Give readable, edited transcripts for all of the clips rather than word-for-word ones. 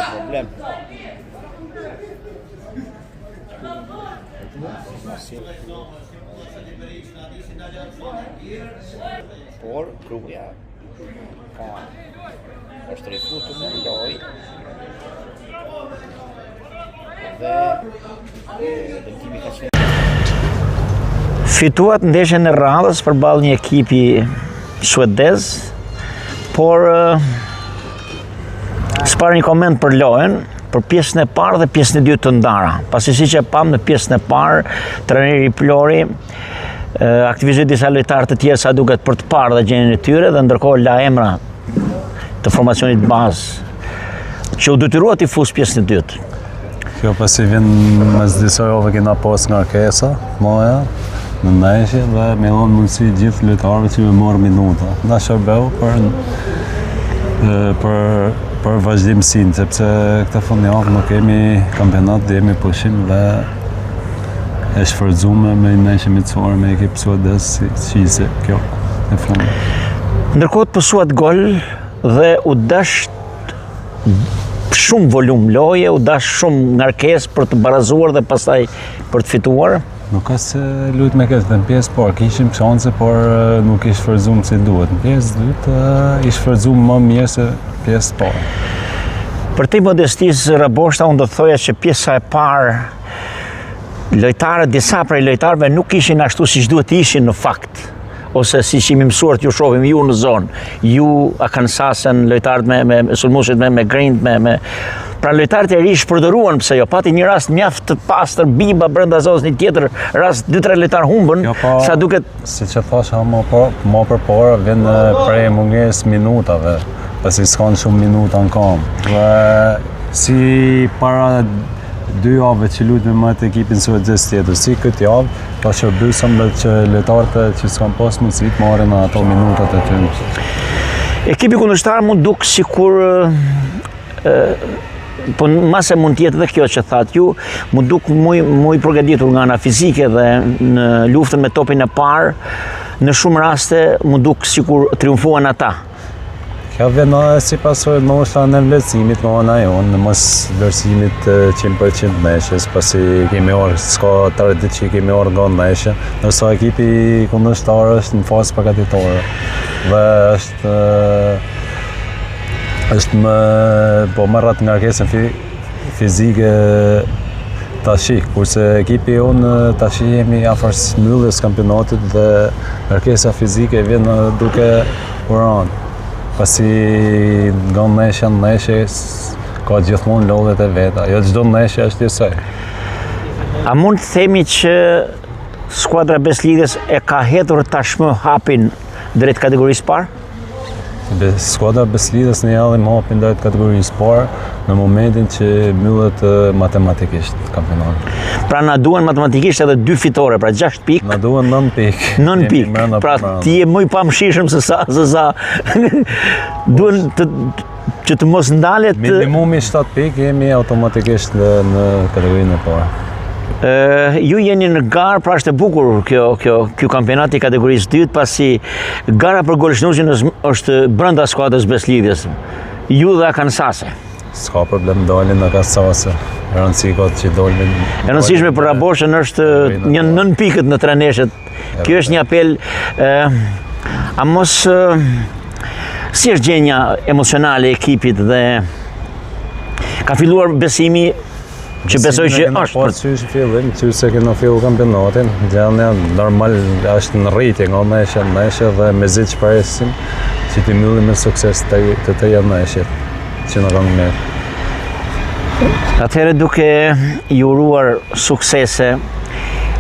Problem. Por Kruja është rifutur në lojë dhe dëmtimi ka qenë. Fituat ndeshjen e radhës përballë një ekipi suedez, por s'para një koment për lojën, për pjesën e parë dhe pjesën e dytë të ndara. Pasi siç e pam në pjesën e parë, trajneri Plori aktivizoi disa lojtarë të tjerë sa duket për të parë dhe gjendjen e tyre dhe ndërkohë la emra të formacionit bazë që u detyrua të fusë pjesën e dytë. Kjo pasi vjen mes disa javëve kena pas ngarkesa, moja, në ndeshje dhe me dhënë mundësi gjithë lojtarëve që me marrë minuta. Na shërbeu për vazhdimsinë, sepse këtë fundjavë nuk kemi kampionat dhe jemi pushim dhe e shfrytzuar me një ndeshje miqësore me ekip suedez si ishte kjo e fundit. Ndërkohë pësuat gol dhe u dash shumë volum loje, u dash shumë ngarkesë për të barazuar dhe pastaj për të fituar. Nuk ka se luajt me këtë në pjesë parë, kishim shanse, por nuk i shfrytzuam si duhet. Në pjesë dytë i shfrytzuam më mirë se pjesë parë. Për te modestisë Raboshta, unë do të thoja që pjesa e parë lojtarët, disa prej lojtarëve nuk ishin ashtu siç duhet ishin në fakt, ose si që imi mësuar të ju shohim ju në zonë, ju Akansasen, lojtarët me sulmuesit me grind, pra lojtarët e ri shpërdoruan, pse jo, pati një rast mjaft të pastër, Biba brenda zonës, një tjetër rast 2-3 lojtarë humbën, sa duket. Siç e thashë më përpara, vjen prej mungesë minutave, pasi s'kan shumë minuta në kamp. Dhe si para 2 javëve që luajmë me atë ekipin suedez tjetër, si këtë javë, ka shërbysëm që lojtarët që s'kan pas mundësi të marrin ato minutat e tyre. Ekipi kundërshtar mund duk sikur po mase mund tjetë dhe kjo që thatë ju, mund duk muj përgatitur nga ana fizike dhe në luftën me topin e parë, në shumë raste mund duk sikur triumfuan ata. Kjo vjen si pasojë ndoshta në vlerësimit në ana jonë, në mos vlerësimit 100% ndeshjes, pasi kemi orë, s'ka tradit që kemi orë nga ndeshje, ndërsa ekipi kundërshtar është në fazë përgatitore dhe është më rrat ngarkesën fizike tashi, kurse ekipi jonë tashi jemi afër mbylljes kampionatit dhe ngarkesa fizike vjen duke uranë. Pasi nga ndeshje ka gjithmonë lodhet e veta, jo çdo ndeshje është njësoj. A mund të themi që skuadra Beslidhes e ka hedhur tashmë hapin drejt kategorisë parë? Skuadra Beslidhes në jallim hapin drejt kategorisë parë në momentin që mbyllet matematikisht kampionati. Pra na duhen matematikisht edhe 2 fitore, pra 6 pikë. Na duhen 9 pikë. 9 pikë. Pra ti je më i pamshirshëm se sa duhen që të mos ndalet. Minimumi 7 pikë jemi automatikisht në kategorinë e parë. Ju jeni në garë, pra është e bukur kjo kampionati i kategorisë dytë, pasi gara për golshnusin është brenda skuadrës Beslidhes. Ju dhe Akansase. S'ka problem dalin në Akansase. Rëndësikot që dolin. E rëndësishme për Raboshën është një 9 pikët në 3 ndeshjet. Kjo është një apel. A mos si është gjendja emocionale e ekipit dhe ka filluar besimi Që besoj që është. Po çysh fillim, çysh se kemi filluar kampionatin, janë normal është në rritje nga meshe dhe mezi që presim që ti mbyllim me sukses të janë meshe që na kanë mirë. Atëherë duke i uruar suksese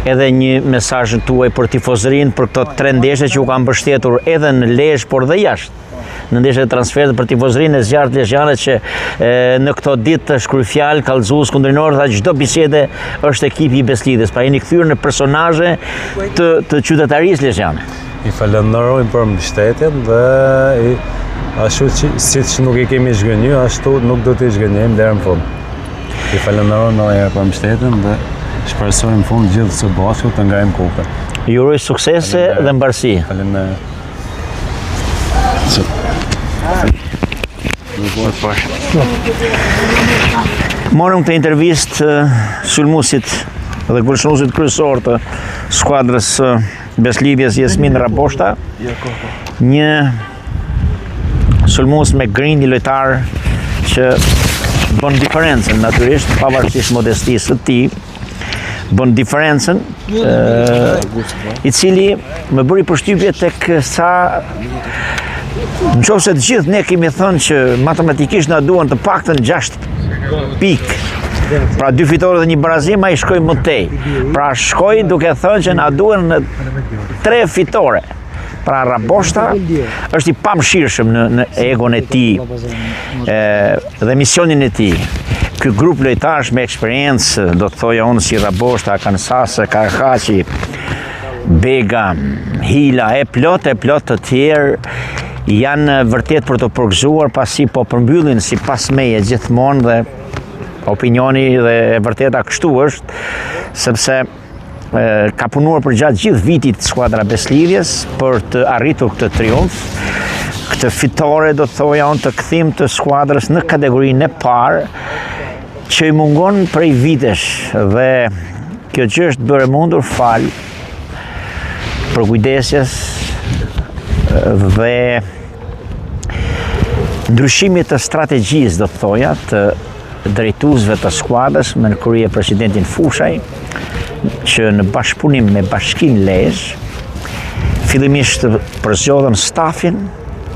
edhe një mesazh tuaj për tifozërinë për këto 3 ndeshje që u kanë mbështetur edhe në Lezhë por dhe jashtë. Në ndeshje të transferit për tifozërinë e zjarrt lezhane që në këto ditë shkruaj fjalë kallëzues kundrinor tha çdo bisede është ekipi i Beslidhjes, pra jeni kthyer në personazhe të qytetarisë lezhane. I falenderojmë për mbështetjen dhe ashtu siç nuk i kemi zhgënjur, ashtu nuk do t'i zhgënjejmë deri në fund. I falenderojmë edhe herë për mbështetjen dhe shpresojmë në fund gjithë së bashku të ngajmë kupën. Ju uroj suksese dhe mbarësi. Faleminderit. Morëm këtë intervistë sulmuesit dhe përshëndetit kryesor të skuadrës Beslidhjes Jasmin Raboshta, një sulmues me grinj lojtar që bën diferencën natyrisht pavarësisht modestisë së tij, bën diferencën, i cili më bëri përshtypje tek sa nëse të gjithë ne kemi thënë që matematikisht na duan të paktën 6 pikë. Pra 2 fitore dhe 1 barazim, ai shkoi më tej. Pra shkoi duke thënë që na duan 3 fitore. Pra Raboshta është i pamshirshëm në egon e tij dhe misionin e tij. Ky grup lojtarësh me eksperiencë, do të thoja unë si Raboshta, Kansase, Karhaçi, Bega, Hila, e plot të tjerë janë vërtet për të përgëzuar pasi po përmbyllin sipas meje gjithmonë dhe opinioni dhe e vërteta kështu është, sepse ka punuar për gjatë gjithë vitit skuadra Beslidhjes për të arritur këtë triumf, këtë fitore do të thoja unë të kthim të skuadrës në kategorinë e parë që i mungon prej vitesh dhe kjo gjë është bërë mundur fal për kujdesjes dhe ndryshimit të strategjisë, do të thoja, të drejtuesve të skuadrës me në krye presidentin Fushaj, që në bashkëpunim me Bashkinë Lezhë, fillimisht përzgjodhen stafin,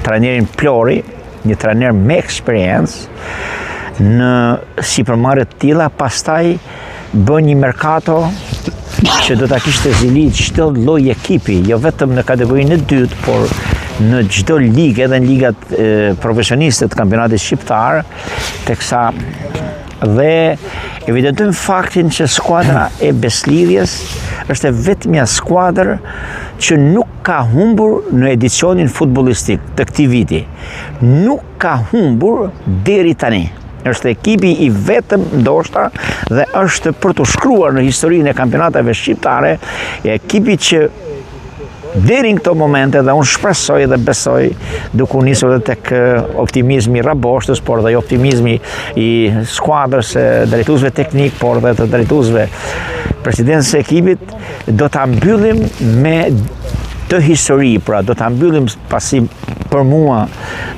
trajnerin Plori, një trajner me eksperiencë në sipërmarrje të tilla, pastaj bën një merkato që do ta kishte zilit çdo lloj ekipi, jo vetëm në kategorinë e dytë, por në çdo ligë, edhe në ligat profesioniste të kampionatit shqiptar, teksa dhe evidentojmë faktin që skuadra e Beslidhjes është e vetmja skuadër që nuk ka humbur në edicionin futbollistik të këtij viti. Nuk ka humbur deri tani. Është ekipi i vetëm ndoshta dhe është për të shkruar në historinë e kampionateve shqiptare, ekipi që deri në këto momente dhe unë shpresoj dhe besoj duke u nisur edhe tek optimizmi i Raboshtës, por dhe optimizmi i skuadrës së drejtuesve teknik, por dhe të drejtuesve presidentës së ekipit, do ta mbyllim me të histori, pra do ta mbyllim pasi për mua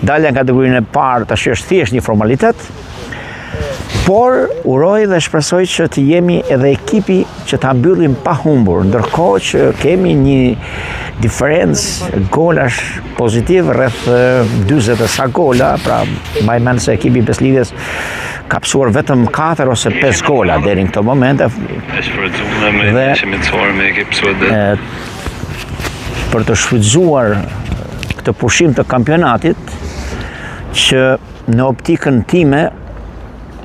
dalja në kategorinë e parë tash është thjesht një formalitet. Por uroj dhe shpresoj që të jemi edhe ekipi që ta mbyllim pa humbur, ndërkohë që kemi një diferencë golash pozitiv rreth 40 e sa gola, pra mbaj mend se ekipi i Beslidhjes ka psuar vetëm 4 ose 5 gola deri në këtë moment. Për të shfrytzuar këtë pushim të kampionatit që në optikën time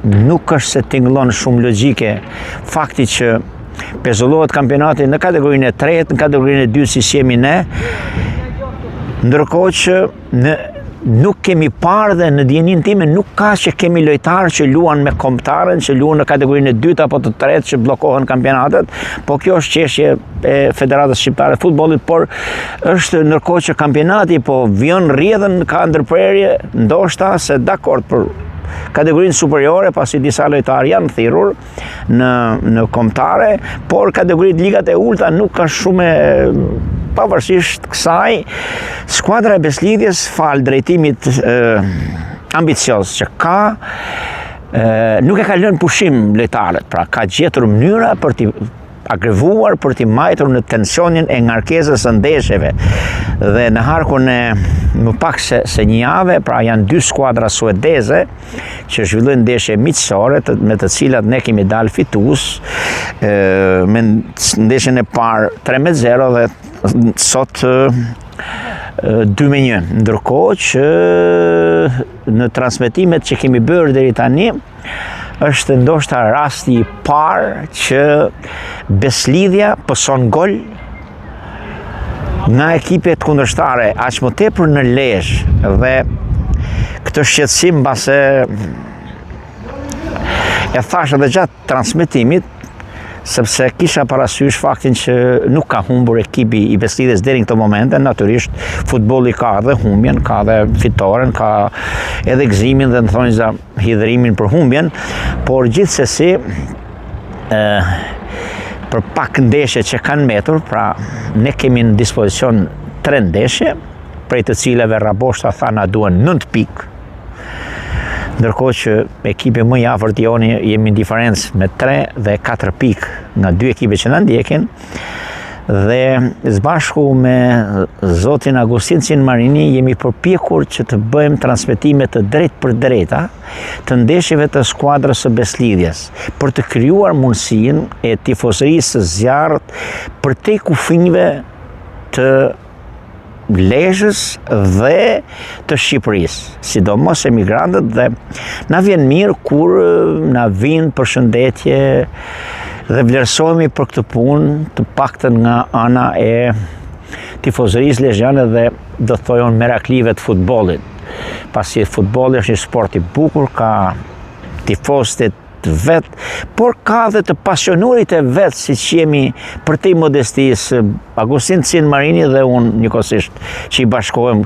nuk është se tingëllon shumë logjike fakti që pezullohet kampionati në kategorinë e tretë, në kategorinë e dytë si jemi ne, ndërkohë që nuk kemi parë dhe në dijenin time nuk ka që kemi lojtarë që luan me kombëtarën, që luan në kategorinë e dytë apo të tretë që bllokohen kampionatet, po kjo është çështje e Federatës Shqiptare të Futbollit, por është ndërkohë që kampionati po vjen rrjedhën ka ndërprerje, ndoshta se dakord për kategorinë superiore, pasi disa lojtarë janë thirrur në kombëtare, por kategoritë ligat e ulta nuk ka shumë pavarësisht kësaj, skuadra e Beslidhjes fal drejtimit ambicioz që ka, nuk e ka lënë pushim lojtarët, pra ka gjetur mënyra për t'i agrevuar, për t'i majtur në tensionin e ngarkesës së ndeshjeve. Dhe në harkun e më pak se një jave, pra janë 2 skuadra suedeze që zhvillojnë ndeshje miqësore, me të cilat ne kemi dalë fitues, me ndeshjen e parë 3-0 dhe sot 2-1, ndërkohë që në transmetimet që kemi bërë deri tani është ndoshta rasti i parë që Beslidhja pëson gol nga ekipet kundërshtare aq më tepër në Lezhë, dhe këtë shqetësim mbase e thash edhe gjatë transmetimit, sepse kisha parasysh faktin që nuk ka humbur ekipi i Beslidhjes deri në këtë moment. Natyrisht futbolli ka edhe humbjen, ka edhe fitoren, ka edhe gëzimin dhe në thonjza hidhërimin për humbjen, por gjithsesi për pak ndeshje që kanë mbetur, pra ne kemi në dispozicion 3 ndeshje, prej të cilave Raboshta tha na duhen 9 pikë. Ndërkohë që ekipi më i afërt joni jemi në diferencë me 3 dhe 4 pikë nga 2 ekipe që na ndjekin, dhe së bashku me zotin Agustin Cinmarini jemi përpjekur që të bëjmë transmetime të drejtë për drejta të ndeshjeve të skuadrës së Beslidhjes, për të krijuar mundësinë e tifozërisë së zjarrt për te kufinjve të Lezhës dhe të Shqipërisë, sidomos emigrantët, dhe na vjen mirë kur na vijnë përshëndetje dhe vlerësohemi për këtë punë, të paktën nga ana e tifozërisë lezhane dhe do thojon meraklive të futbollit. Pasi futbolli është një sport i bukur, ka tifozët vet, por ka dhe të pasionurit e vet, siç jemi për te modestisë Agustin Cinmarini dhe unë njëkohësisht që i bashkohem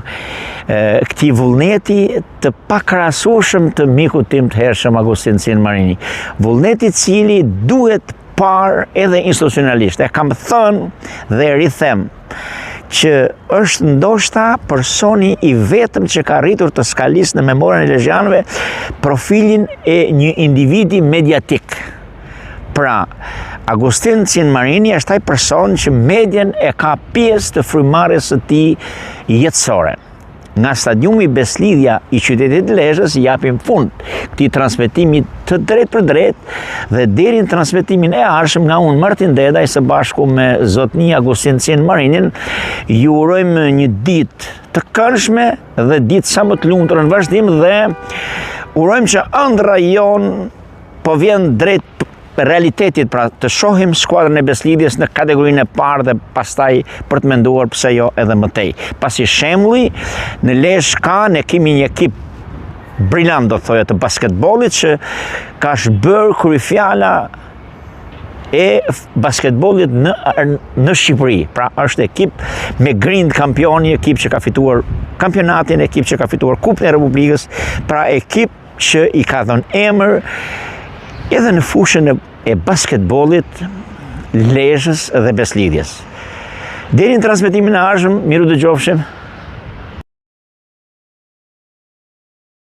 këtij vullneti të pakrahasueshëm të mikut tim të hershëm Agustin Cinmarini. Vullneti i cili duhet parë edhe institucionalisht. E kam thënë dhe rithem që është ndoshta personi i vetëm që ka arritur të skalisë në memorien e lezhjanëve profilin e një individi mediatik. Pra, Agustin Cinmarini është ai person që medien e ka pjesë të frymarrjes së tij jetësore. Nga stadiumi Beslidhja i qytetit Lezhës japim fund këtij transmetimi të drejtë për drejtë, dhe deri në transmetimin e ardhshëm nga unë Martin Dedaj së bashku me zotni Agustin Cinmarinin ju urojmë një ditë të këndshme dhe ditë sa më të lumtur në vazhdim, dhe urojmë që ëndra jon po vjen drejt realitetit, pra të shohim skuadrën e Beslidhjes në kategorinë e parë dhe pastaj për të menduar pse jo edhe më tej. Pasi shembulli në Lezhë ka, ne kemi një ekip brillant, do thoya, të basketbollit që ka shbërë kryefjala e basketbollit në Shqipëri. Pra është ekip me grind kampioni, ekip që ka fituar kampionatin, ekip që ka fituar Kupën e Republikës, pra ekip që i ka dhënë emër edhe në fushën e basketbollit Lezhës dhe Beslidhjes. Deri në transmetimin e ardhshëm, miru dëgjofshim.